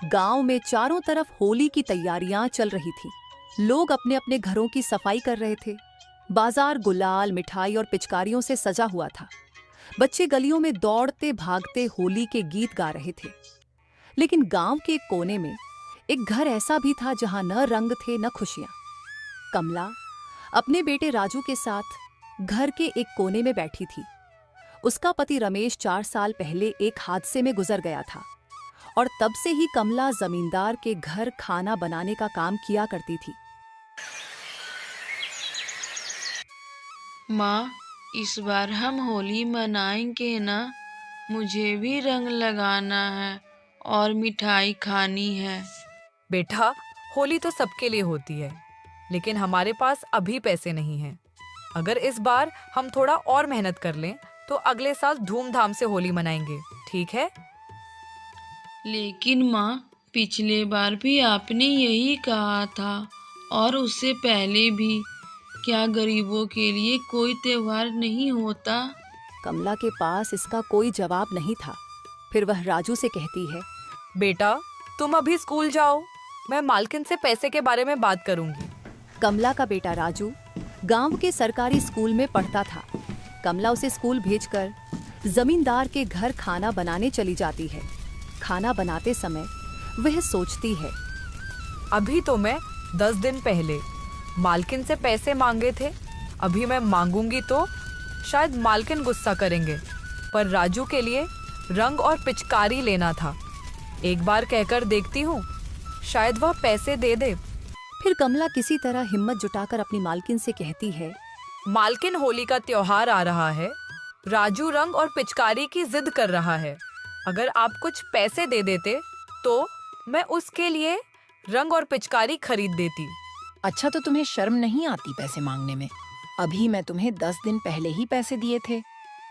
गांव में चारों तरफ होली की तैयारियां चल रही थी। लोग अपने अपने घरों की सफाई कर रहे थे। बाजार गुलाल, मिठाई और पिचकारियों से सजा हुआ था। बच्चे गलियों में दौड़ते भागते होली के गीत गा रहे थे। लेकिन गांव के एक कोने में एक घर ऐसा भी था जहां न रंग थे न खुशियां। कमला अपने बेटे राजू के साथ घर के एक कोने में बैठी थी। उसका पति रमेश 4 साल पहले एक हादसे में गुजर गया था और तब से ही कमला जमींदार के घर खाना बनाने का काम किया करती थी। माँ, इस बार हम होली मनाएंगे ना? मुझे भी रंग लगाना है और मिठाई खानी है। बेटा, होली तो सबके लिए होती है, लेकिन हमारे पास अभी पैसे नहीं हैं। अगर इस बार हम थोड़ा और मेहनत कर लें तो अगले साल धूमधाम से होली मनाएंगे, ठीक है? लेकिन माँ, पिछले बार भी आपने यही कहा था और उससे पहले भी। क्या गरीबों के लिए कोई त्योहार नहीं होता? कमला के पास इसका कोई जवाब नहीं था। फिर वह राजू से कहती है, बेटा, तुम अभी स्कूल जाओ, मैं मालकिन से पैसे के बारे में बात करूंगी। कमला का बेटा राजू गांव के सरकारी स्कूल में पढ़ता था। कमला उसे स्कूल भेजकर जमींदार के घर खाना बनाने चली जाती है। खाना बनाते समय वह सोचती है, अभी तो मैं 10 दिन पहले मालकिन से पैसे मांगे थे। अभी मैं मांगूंगी तो शायद मालकिन गुस्सा करेंगे, पर राजू के लिए रंग और पिचकारी लेना था। एक बार कहकर देखती हूँ, शायद वह पैसे दे दे। फिर कमला किसी तरह हिम्मत जुटाकर अपनी मालकिन से कहती है, मालकिन, होली का त्योहार आ रहा है। राजू रंग और पिचकारी की जिद कर रहा है। अगर आप कुछ पैसे दे देते तो मैं उसके लिए रंग और पिचकारी खरीद देती। अच्छा, तो तुम्हें शर्म नहीं आती पैसे मांगने में? अभी मैं तुम्हें 10 दिन पहले ही पैसे दिए थे,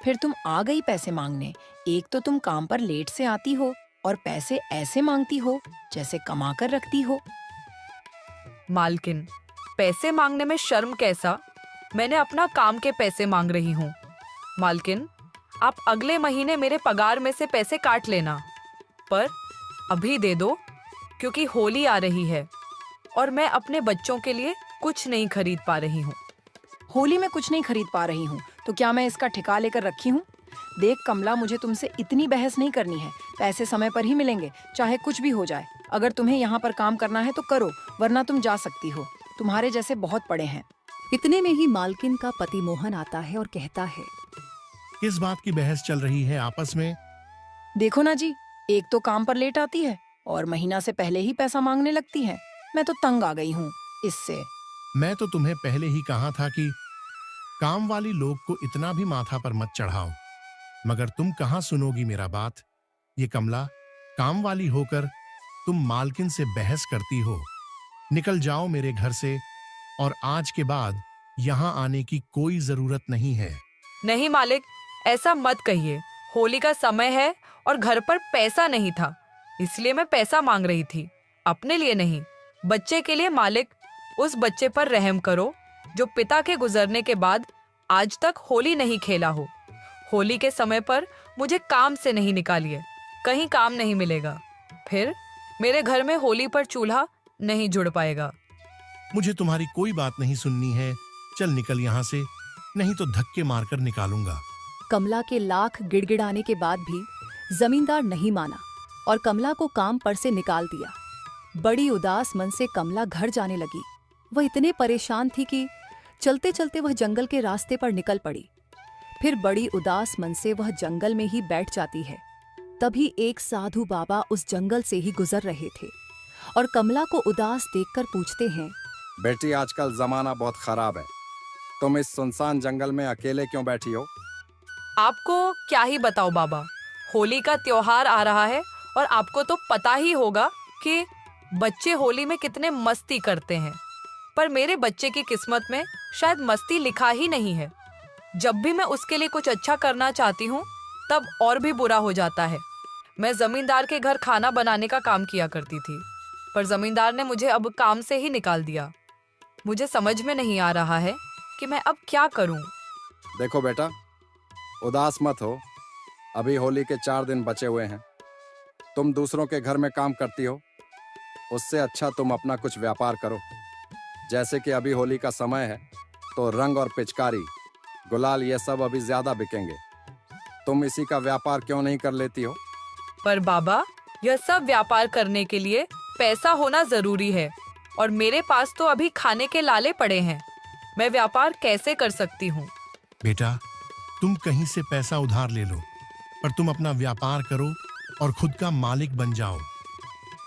फिर तुम आ गई पैसे मांगने। एक तो तुम काम पर लेट से आती हो और पैसे ऐसे मांगती हो जैसे कमा कर रखती हो। मालकिन, पैसे मांगने में शर्म कैसा? मैंने अपना काम के पैसे मांग रही हूँ। मालकिन, आप अगले महीने मेरे पगार में से पैसे काट लेना, पर अभी दे दो, क्योंकि होली आ रही है और मैं अपने बच्चों के लिए कुछ नहीं खरीद पा रही हूँ। होली में कुछ नहीं खरीद पा रही हूँ तो क्या मैं इसका ठिका लेकर रखी हूँ? देख कमला, मुझे तुमसे इतनी बहस नहीं करनी है। पैसे समय पर ही मिलेंगे, चाहे कुछ भी हो जाए। अगर तुम्हें यहाँ पर काम करना है तो करो, वरना तुम जा सकती हो। तुम्हारे जैसे बहुत पड़े हैं। इतने में ही मालकिन का पति मोहन आता है और कहता है, किस बात की बहस चल रही है आपस में? देखो ना जी, एक तो काम पर लेट आती है और महीना से पहले ही पैसा मांगने लगती है। मैं तो तंग आ गई हूँ इससे। मैं तो तुम्हें पहले ही कहा था कि काम वाली लोग को इतना भी माथा पर मत चढ़ाओ, मगर तुम कहाँ सुनोगी मेरा बात। ये कमला, काम वाली होकर तुम मालकिन से बहस करती हो। निकल जाओ मेरे घर से, और आज के बाद यहाँ आने की कोई जरूरत नहीं है। नहीं मालिक, ऐसा मत कहिए। होली का समय है और घर पर पैसा नहीं था, इसलिए मैं पैसा मांग रही थी, अपने लिए नहीं, बच्चे के लिए। मालिक, उस बच्चे पर रहम करो जो पिता के गुजरने के बाद आज तक होली नहीं खेला हो। होली के समय पर मुझे काम से नहीं निकालिए, कहीं काम नहीं मिलेगा, फिर मेरे घर में होली पर चूल्हा नहीं जुड़ पाएगा। मुझे तुम्हारी कोई बात नहीं सुननी है। चल निकल यहाँ से, नहीं तो धक्के मारकर निकालूंगा। कमला के लाख गिड़गिड़ाने के बाद भी जमींदार नहीं माना और कमला को काम पर से निकाल दिया। बड़ी उदास मन से कमला घर जाने लगी। वह इतने परेशान थी कि चलते चलते वह जंगल के रास्ते पर निकल पड़ी। फिर बड़ी उदास मन से वह जंगल में ही बैठ जाती है। तभी एक साधु बाबा उस जंगल से ही गुजर रहे थे और कमला को उदास देखकर पूछते हैं, बेटी, आजकल जमाना बहुत खराब है, तुम इस सुनसान जंगल में अकेले क्यों बैठी हो? आपको क्या ही बताओ बाबा, होली का त्योहार आ रहा है और आपको तो पता ही होगा कि बच्चे होली में कितने मस्ती करते हैं, पर मेरे बच्चे की किस्मत में शायद मस्ती लिखा ही नहीं है। जब भी मैं उसके लिए कुछ अच्छा करना चाहती हूँ तब और भी बुरा हो जाता है। मैं जमींदार के घर खाना बनाने का काम किया करती थी, पर जमींदार ने मुझे अब काम से ही निकाल दिया। मुझे समझ में नहीं आ रहा है कि मैं अब क्या करूं। देखो बेटा, उदास मत हो, अभी होली के 4 दिन बचे हुए हैं। तुम दूसरों के घर में काम करती हो, उससे अच्छा तुम अपना कुछ व्यापार करो। जैसे कि अभी होली का समय है, तो रंग और पिचकारी, गुलाल ये सब अभी ज्यादा बिकेंगे। तुम इसी का व्यापार क्यों नहीं कर लेती हो? पर बाबा, यह सब व्यापार करने के लिए पैसा होना जरूरी है और मेरे पास तो अभी खाने के लाले पड़े हैं। मैं व्यापार कैसे कर सकती हूँ? बेटा, तुम कहीं से पैसा उधार ले लो, पर तुम अपना व्यापार करो और खुद का मालिक बन जाओ।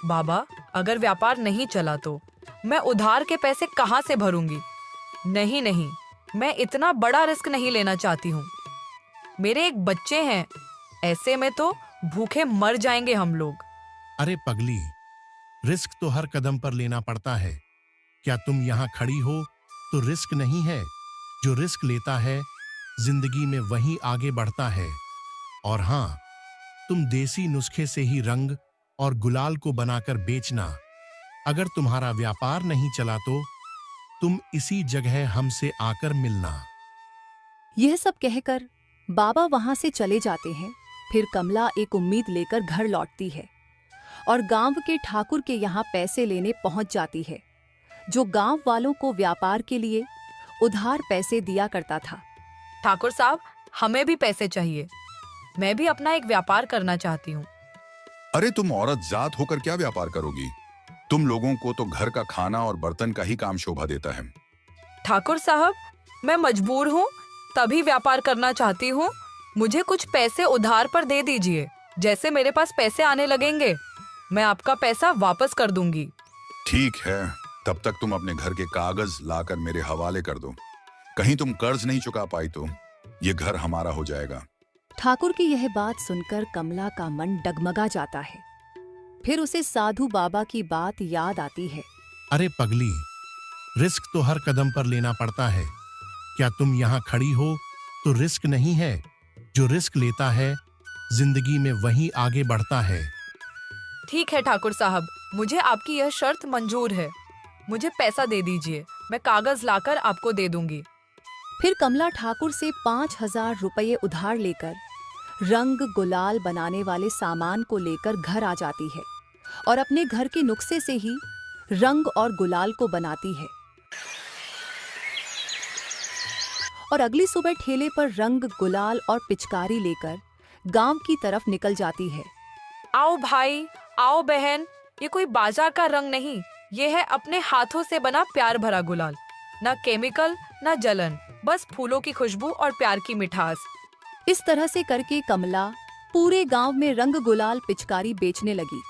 बाबा, अगर व्यापार नहीं चला तो मैं उधार के पैसे कहाँ से भरूंगी? नहीं नहीं, मैं इतना बड़ा रिस्क नहीं लेना चाहती हूँ। मेरे एक बच्चे हैं, ऐसे में तो भूखे मर जाएंगे हम लोग। अरे पगली, रिस्क तो हर कदम पर लेना पड़ता है। क्या तुम यहाँ खड़ी हो तो रिस्क नहीं है? जो रिस्क लेता है जिंदगी में वही आगे बढ़ता है। और हाँ, तुम देसी नुस्खे से ही रंग और गुलाल को बनाकर बेचना। अगर तुम्हारा व्यापार नहीं चला तो तुम इसी जगह हमसे आकर मिलना। यह सब कहकर बाबा वहां से चले जाते हैं। फिर कमला एक उम्मीद लेकर घर लौटती है और गांव के ठाकुर के यहाँ पैसे लेने पहुंच जाती है, जो गांव वालों को व्यापार के लिए उधार पैसे दिया करता था। ठाकुर साहब, हमें भी पैसे चाहिए। मैं भी अपना एक व्यापार करना चाहती हूँ। अरे तुम औरत जात होकर क्या व्यापार करोगी? तुम लोगों को तो घर का खाना और बर्तन का ही काम शोभा देता है। ठाकुर साहब, मैं मजबूर हूँ, तभी व्यापार करना चाहती हूँ। मुझे कुछ पैसे उधार पर दे दीजिए। जैसे मेरे पास पैसे आने लगेंगे, मैं आपका पैसा वापस कर दूंगी। ठीक है, तब तक तुम अपने घर के कागज लाकर मेरे हवाले कर दो। कहीं तुम कर्ज नहीं चुका पाई तो ये घर हमारा हो जाएगा। ठाकुर की यह बात सुनकर कमला का मन डगमगा जाता है। फिर उसे साधु बाबा की बात याद आती है। अरे पगली, रिस्क तो हर कदम पर लेना पड़ता है। क्या तुम यहाँ खड़ी हो तो रिस्क नहीं है? जो रिस्क लेता है जिंदगी में वही आगे बढ़ता है। ठीक है ठाकुर साहब, मुझे आपकी यह शर्त मंजूर है। मुझे पैसा दे दीजिए, मैं कागज लाकर आपको दे दूंगी। फिर कमला ठाकुर से 5,000 रुपये उधार लेकर रंग गुलाल बनाने वाले सामान को लेकर घर आ जाती है और अपने घर के नुस्खे से ही रंग और गुलाल को बनाती है। और अगली सुबह ठेले पर रंग गुलाल और पिचकारी लेकर गांव की तरफ निकल जाती है। आओ भाई, आओ बहन, ये कोई बाजार का रंग नहीं, ये है अपने हाथों से बना प्यार भरा गुलाल। ना केमिकल, ना जलन, बस फूलों की खुशबू और प्यार की मिठास। इस तरह से करके कमला पूरे गांव में रंग गुलाल पिचकारी बेचने लगी,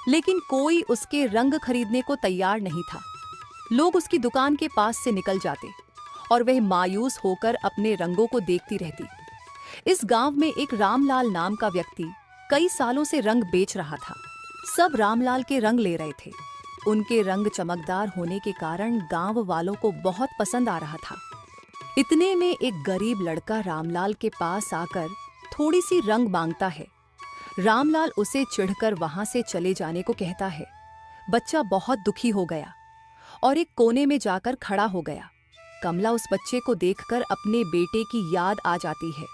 लेकिन कोई उसके रंग खरीदने को तैयार नहीं था। लोग उसकी दुकान के पास से निकल जाते और वह मायूस होकर अपने रंगों को देखती रहती। इस गांव में एक रामलाल नाम का व्यक्ति कई सालों से रंग बेच रहा था। सब रामलाल के रंग ले रहे थे। उनके रंग चमकदार होने के कारण गांव वालों को बहुत पसंद आ रहा था। इतने में एक गरीब लड़का रामलाल के पास आकर थोड़ी सी रंग मांगता है। रामलाल उसे चिढ़कर वहां से चले जाने को कहता है। बच्चा बहुत दुखी हो गया और एक कोने में जाकर खड़ा हो गया। कमला उस बच्चे को देखकर अपने बेटे की याद आ जाती है।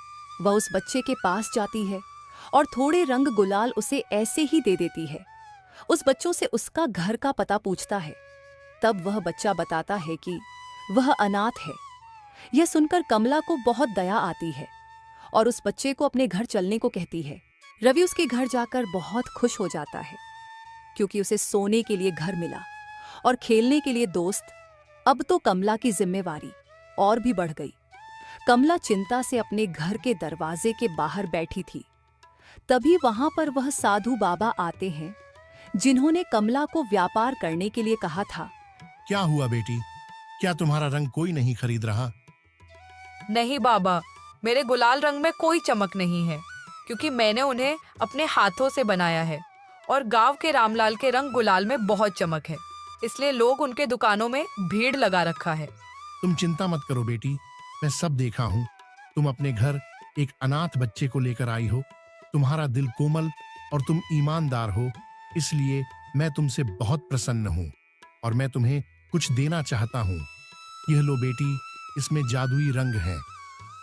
वह उस बच्चे के पास जाती है और थोड़े रंग गुलाल उसे ऐसे ही दे देती है। उस बच्चों से उसका घर का पता पूछता है। तब वह बच्चा बताता है कि वह अनाथ है। यह सुनकर कमला को बहुत दया आती है और उस बच्चे को अपने घर चलने को कहती है। रवि उसके घर जाकर बहुत खुश हो जाता है, क्योंकि उसे सोने के लिए घर मिला और खेलने के लिए दोस्त। अब तो कमला की जिम्मेवारी और भी बढ़ गई। कमला चिंता से अपने घर के दरवाजे के बाहर बैठी थी। तभी वहां पर वह साधु बाबा आते हैं, जिन्होंने कमला को व्यापार करने के लिए कहा था। क्या हुआ बेटी, क्या तुम्हारा रंग कोई नहीं खरीद रहा? नहीं बाबा, मेरे गुलाल रंग में कोई चमक नहीं है, क्योंकि मैंने उन्हें अपने हाथों से बनाया है और गांव के रामलाल के रंग गुलाल में बहुत चमक है, इसलिए लोग उनके दुकानों में भीड़ लगा रखा है। तुम चिंता मत करो बेटी, मैं सब देखा हूँ। तुम अपने घर एक अनाथ बच्चे को लेकर आई हो। तुम्हारा दिल कोमल और तुम ईमानदार हो, इसलिए मैं तुमसे बहुत प्रसन्न हूँ और मैं तुम्हें कुछ देना चाहता हूँ। यह लो बेटी, इसमें जादुई रंग है।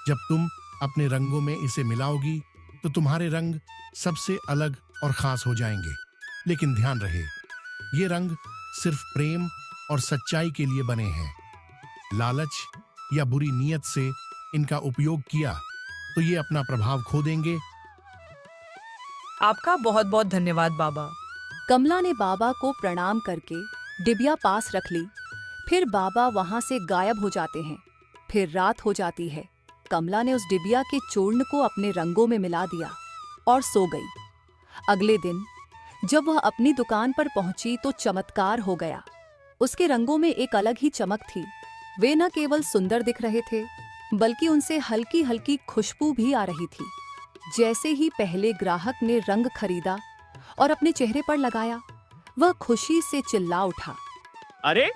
जब तुम अपने रंगों में इसे मिलाओगी तो तुम्हारे रंग सबसे अलग और खास हो जाएंगे। लेकिन ध्यान रहे, ये रंग सिर्फ प्रेम और सच्चाई के लिए बने हैं। लालच या बुरी नीयत से इनका उपयोग किया तो ये अपना प्रभाव खो देंगे। आपका बहुत बहुत धन्यवाद बाबा। कमला ने बाबा को प्रणाम करके डिबिया पास रख ली। फिर बाबा वहां से गायब हो जाते हैं। फिर रात हो जाती है। कमला ने उस डिबिया के चूर्ण को अपने रंगों में मिला दिया और सो गई। अगले दिन जब वह अपनी दुकान पर पहुंची तो चमत्कार हो गया। उसके रंगों में एक अलग ही चमक थी। वे न केवल सुंदर दिख रहे थे, बल्कि उनसे हल्की हल्की खुशबू भी आ रही थी। जैसे ही पहले ग्राहक ने रंग खरीदा और अपने चेहरे पर लगाया, वह खुशी से चिल्ला उठा, अरे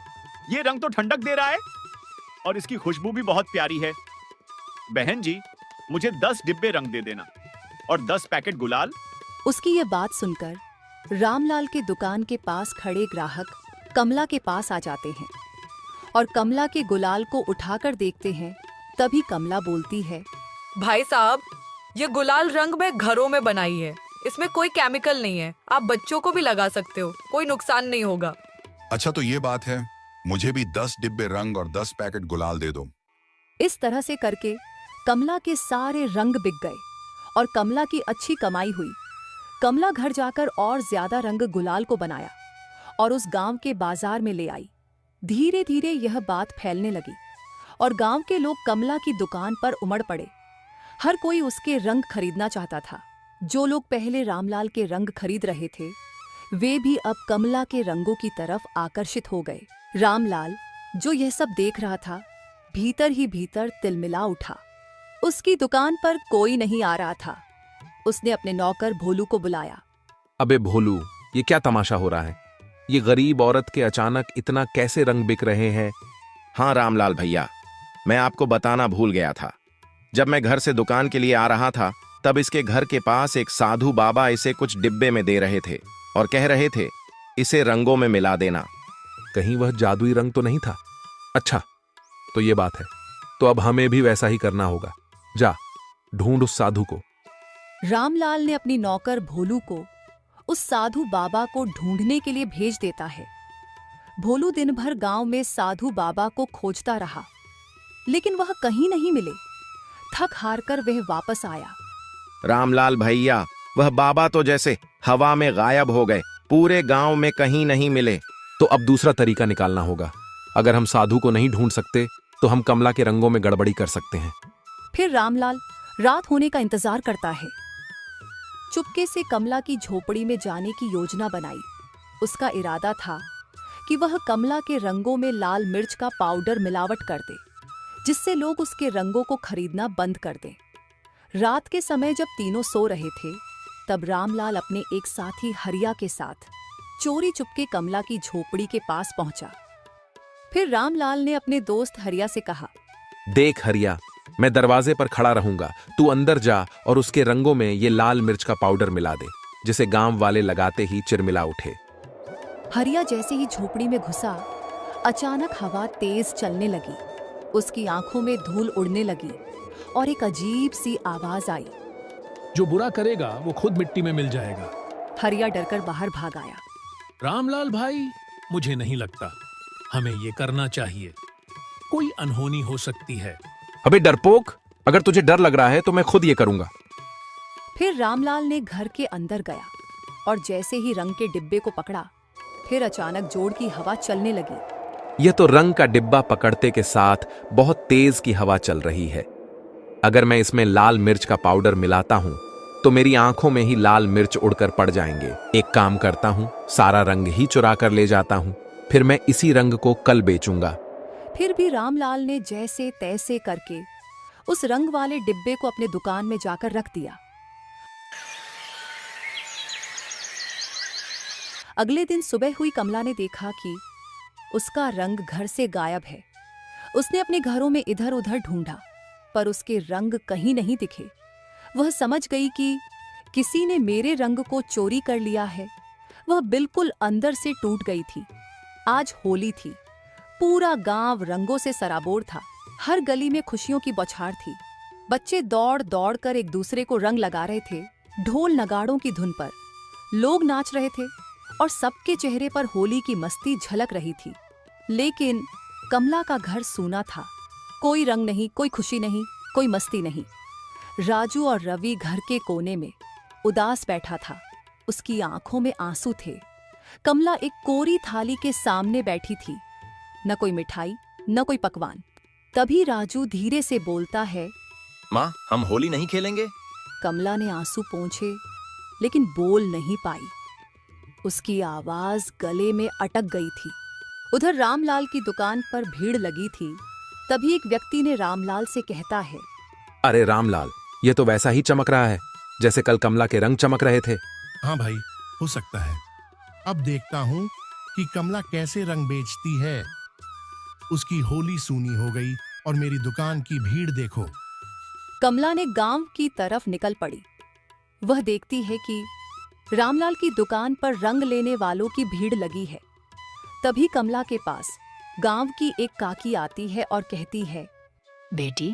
ये रंग तो ठंडक दे रहा है और इसकी खुशबू भी बहुत प्यारी है। बहन जी, मुझे 10 डिब्बे रंग दे देना और 10 पैकेट गुलाल। उसकी ये बात सुनकर रामलाल के दुकान के पास खड़े ग्राहक कमला के पास आ जाते हैं और कमला के गुलाल को उठाकर देखते हैं। तभी कमला बोलती है, भाई साहब, ये गुलाल रंग मैं घरों में बनाई है। इसमें कोई केमिकल नहीं है। आप बच्चों को भी लगा सकते हो, कोई नुकसान नहीं होगा। अच्छा तो ये बात है, मुझे भी 10 डिब्बे रंग और 10 पैकेट गुलाल दे दो। इस तरह से करके कमला के सारे रंग बिक गए और कमला की अच्छी कमाई हुई। कमला घर जाकर और ज्यादा रंग गुलाल को बनाया और उस गांव के बाजार में ले आई। धीरे धीरे यह बात फैलने लगी और गांव के लोग कमला की दुकान पर उमड़ पड़े। हर कोई उसके रंग खरीदना चाहता था। जो लोग पहले रामलाल के रंग खरीद रहे थे, वे भी अब कमला के रंगों की तरफ आकर्षित हो गए। रामलाल, जो यह सब देख रहा था, भीतर ही भीतर तिलमिला उठा। उसकी दुकान पर कोई नहीं आ रहा था। उसने अपने नौकर भोलू को बुलाया। अबे भोलू, ये क्या तमाशा हो रहा है? ये गरीब औरत के अचानक इतना कैसे रंग बिक रहे हैं? हाँ रामलाल भैया, मैं आपको बताना भूल गया था। जब मैं घर से दुकान के लिए आ रहा था, तब इसके घर के पास एक साधु बाबा इसे कुछ डिब्बे में दे रहे थे और कह रहे थे, इसे रंगों में मिला देना। कहीं वह जादुई रंग तो नहीं था? अच्छा, तो ये बात है। तो अब हमें भी वैसा ही करना होगा। जा, ढूंढ उस साधु को। रामलाल ने अपनी नौकर भोलू को उस साधु बाबा को ढूंढने के लिए भेज देता है। भोलू दिन भर गांव में साधु बाबा को खोजता रहा, लेकिन वह कहीं नहीं मिले। थक हार कर वह वापस आया। रामलाल भैया, वह बाबा तो जैसे हवा में गायब हो गए, पूरे गांव में कहीं नहीं मिले। तो अब दूसरा तरीका निकालना होगा। अगर हम साधु को नहीं ढूंढ सकते तो हम कमला के रंगों में गड़बड़ी कर सकते हैं। फिर रामलाल रात होने का इंतजार करता है। चुपके से कमला की झोपड़ी में जाने की योजना बनाई। उसका इरादा था कि वह कमला के रंगों में लाल मिर्च का पाउडर मिलावट कर दे, जिससे लोग उसके रंगों को खरीदना बंद कर दें। रात के समय जब तीनों सो रहे थे, तब रामलाल अपने एक साथी हरिया के साथ चोरी चुपके कमला की झोपड़ी के पास पहुंचा। फिर रामलाल ने अपने दोस्त हरिया से कहा, देख हरिया, मैं दरवाजे पर खड़ा रहूंगा, तू अंदर जा और उसके रंगों में ये लाल मिर्च का पाउडर मिला दे, जिसे गांव वाले लगाते ही चिरमिला उठे। हरिया जैसे ही झोपड़ी में घुसा, अचानक हवा तेज चलने लगी। उसकी आंखों में धूल उड़ने लगी और एक अजीब सी आवाज आई, जो बुरा करेगा वो खुद मिट्टी में मिल जाएगा। हरिया डरकर बाहर भाग आया। रामलाल भाई, मुझे नहीं लगता हमें ये करना चाहिए। कोई अनहोनी हो सकती है। अबे डरपोक, अगर तुझे डर लग रहा है तो मैं खुद ये करूंगा। फिर रामलाल ने घर के अंदर गया और जैसे ही रंग के डिब्बे को पकड़ा, फिर अचानक जोड़ की हवा चलने लगी। यह तो रंग का डिब्बा पकड़ते के साथ बहुत तेज की हवा चल रही है। अगर मैं इसमें लाल मिर्च का पाउडर मिलाता हूं तो मेरी आंखों में ही लाल मिर्च उड़कर पड़ जाएंगे। एक काम करता हूं, सारा रंग ही चुरा कर ले जाता हूं, फिर मैं इसी रंग को कल बेचूंगा। फिर भी रामलाल ने जैसे तैसे करके उस रंग वाले डिब्बे को अपने दुकान में जाकर रख दिया। अगले दिन सुबह हुई कमला ने देखा कि उसका रंग घर से गायब है। उसने अपने घरों में इधर उधर ढूंढा, पर उसके रंग कहीं नहीं दिखे। वह समझ गई कि किसी ने मेरे रंग को चोरी कर लिया है। वह बिल्कुल अंदर से टूट गई थी। आज होली थी। पूरा गांव रंगों से सराबोर था। हर गली में खुशियों की बौछार थी। बच्चे दौड़ दौड़ कर एक दूसरे को रंग लगा रहे थे, ढोल नगाड़ों की धुन पर। लोग नाच रहे थे और सबके चेहरे पर होली की मस्ती झलक रही थी। लेकिन कमला का घर सूना था। कोई रंग नहीं, कोई खुशी नहीं, कोई मस्ती नहीं। राजू और रवि घर के कोने में उदास बैठा था। उसकी आंखों में आंसू थे। कमला एक कोरी थाली के सामने बैठी थी, न कोई मिठाई न कोई पकवान। तभी राजू धीरे से बोलता है, माँ, हम होली नहीं खेलेंगे? कमला ने आंसू पोंछे लेकिन बोल नहीं पाई। उसकी आवाज गले में अटक गई थी। उधर रामलाल की दुकान पर भीड़ लगी थी। तभी एक व्यक्ति ने रामलाल से कहता है, अरे रामलाल, ये तो वैसा ही चमक रहा है जैसे कल कमला के रंग चमक रहे थे। हाँ भाई, हो सकता है। अब देखता हूँ कि कमला कैसे रंग बेचती है। उसकी होली सूनी हो गई और मेरी दुकान की भीड़ देखो। कमला ने गांव की तरफ निकल पड़ी। वह देखती है कि रामलाल की दुकान पर रंग लेने वालों की भीड़ लगी है। तभी कमला के पास गांव की एक काकी आती है और कहती है, बेटी,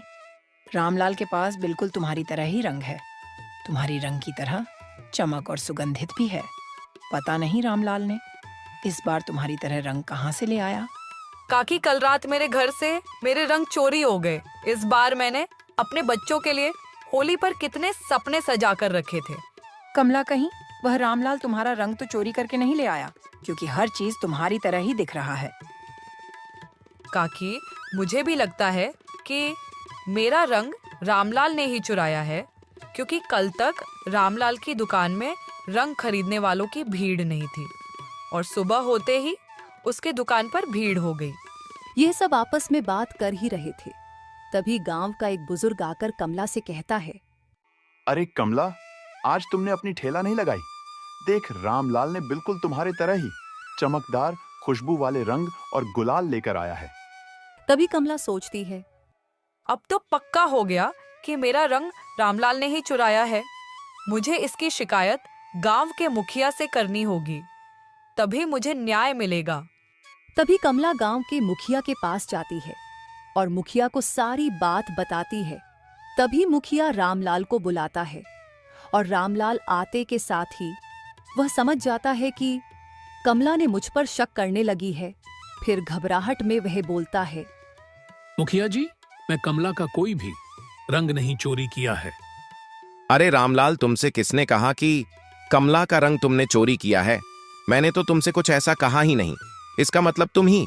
रामलाल के पास बिल्कुल तुम्हारी तरह ही रंग है। तुम्हारी रंग की तरह चमक और सुगंधित भी है। पता नहीं रामलाल ने इस बार तुम्हारी तरह रंग कहाँ से ले आया। काकी, कल रात मेरे घर से मेरे रंग चोरी हो गए। इस बार मैंने अपने बच्चों के लिए होली पर कितने सपने सजा कर रखे थे। कमला, कहीं वह रामलाल तुम्हारा रंग तो चोरी करके नहीं ले आया, क्योंकि हर चीज तुम्हारी तरह ही दिख रहा है। काकी, मुझे भी लगता है कि मेरा रंग रामलाल ने ही चुराया है, क्योंकि कल तक रामलाल की दुकान में रंग खरीदने वालों की भीड़ नहीं थी और सुबह होते ही उसके दुकान पर भीड़ हो गई। यह सब आपस में बात कर ही रहे थे। तभी गांव का एक बुजुर्ग आकर कमला से कहता है, अरे कमला, आज तुमने अपनी ठेला नहीं लगाई? देख, रामलाल ने बिल्कुल तुम्हारे तरह ही चमकदार खुशबू वाले रंग और गुलाल लेकर आया है। तभी कमला सोचती है, अब तो पक्का हो गया कि मेरा रंग रामलाल ने ही चुराया है। मुझे इसकी शिकायत गांव के मुखिया से करनी होगी, तभी मुझे न्याय मिलेगा। तभी कमला गांव के मुखिया के पास जाती है और मुखिया को सारी बात बताती है। तभी मुखिया रामलाल को बुलाता है और रामलाल आते के साथ ही वह समझ जाता है कि कमला ने मुझ पर शक करने लगी है। फिर घबराहट में वह बोलता है, मुखिया जी, मैं कमला का कोई भी रंग नहीं चोरी किया है। अरे रामलाल, तुमसे किसने कहा कि कमला का रंग तुमने चोरी किया है? मैंने तो तुमसे कुछ ऐसा कहा ही नहीं। इसका मतलब तुम ही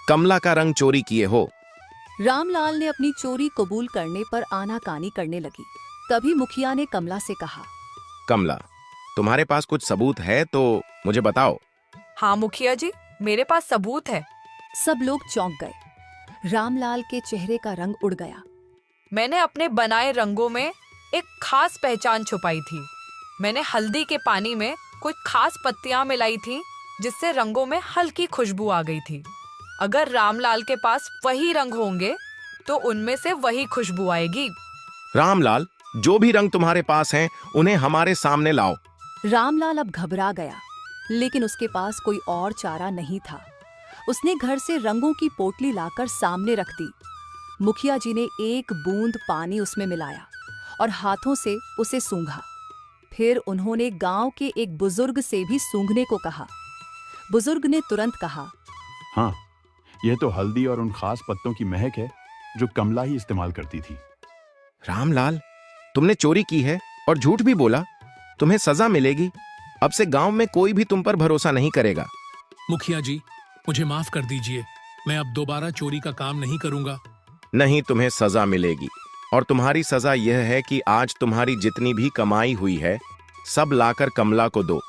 कमला का रंग चोरी किए हो। रामलाल ने अपनी चोरी कबूल करने पर आनाकानी करने लगी। तभी मुखिया ने कमला से कहा, कमला, तुम्हारे पास कुछ सबूत है तो मुझे बताओ। हाँ मुखिया जी, मेरे पास सबूत है। सब लोग चौंक गए। रामलाल के चेहरे का रंग उड़ गया। मैंने अपने बनाए रंगों में एक खास पहचान छुपाई थी। मैंने हल्दी के पानी में कुछ खास पत्तियां मिलाई थी, जिससे रंगों में हल्की खुशबू आ गई थी। अगर रामलाल के पास वही रंग होंगे तो उनमें से वही खुशबू आएगी। रामलाल, जो भी रंग तुम्हारे पास हैं, उन्हें हमारे सामने लाओ। रामलाल अब घबरा गया, लेकिन उसके पास कोई और चारा नहीं था। उसने घर से रंगों की पोटली लाकर सामने रख दी। मुखिया जी ने एक बूंद पानी उसमें मिलाया और हाथों से उसे सूंघा। फिर उन्होंने गांव के एक बुजुर्ग से भी सूंघने को कहा। बुजुर्ग ने तुरंत कहा, हाँ, यह तो हल्दी और उन खास पत्तों की महक है जो कमला ही इस्तेमाल करती थी। रामलाल, तुमने चोरी की है और झूठ भी बोला। तुम्हें सजा मिलेगी। अब से गांव में कोई भी तुम पर भरोसा नहीं करेगा। मुखिया जी, मुझे माफ कर दीजिए। मैं अब दोबारा चोरी का काम नहीं करूंगा। नहीं, तुम्हें सजा मिलेगी और तुम्हारी सजा यह है कि आज तुम्हारी जितनी भी कमाई हुई है सब लाकर कमला को दो,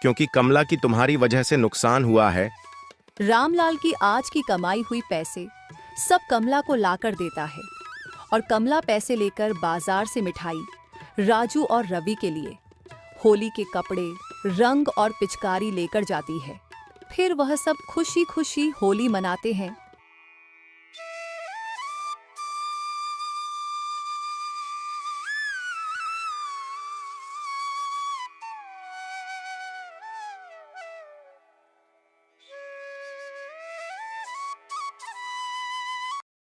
क्योंकि कमला की तुम्हारी वजह से नुकसान हुआ है। रामलाल की आज की कमाई हुई पैसे सब कमला को लाकर देता है और कमला पैसे लेकर बाजार से मिठाई राजू और रवि के लिए, होली के कपड़े, रंग और पिचकारी लेकर जाती है। फिर वह सब खुशी खुशी होली मनाते हैं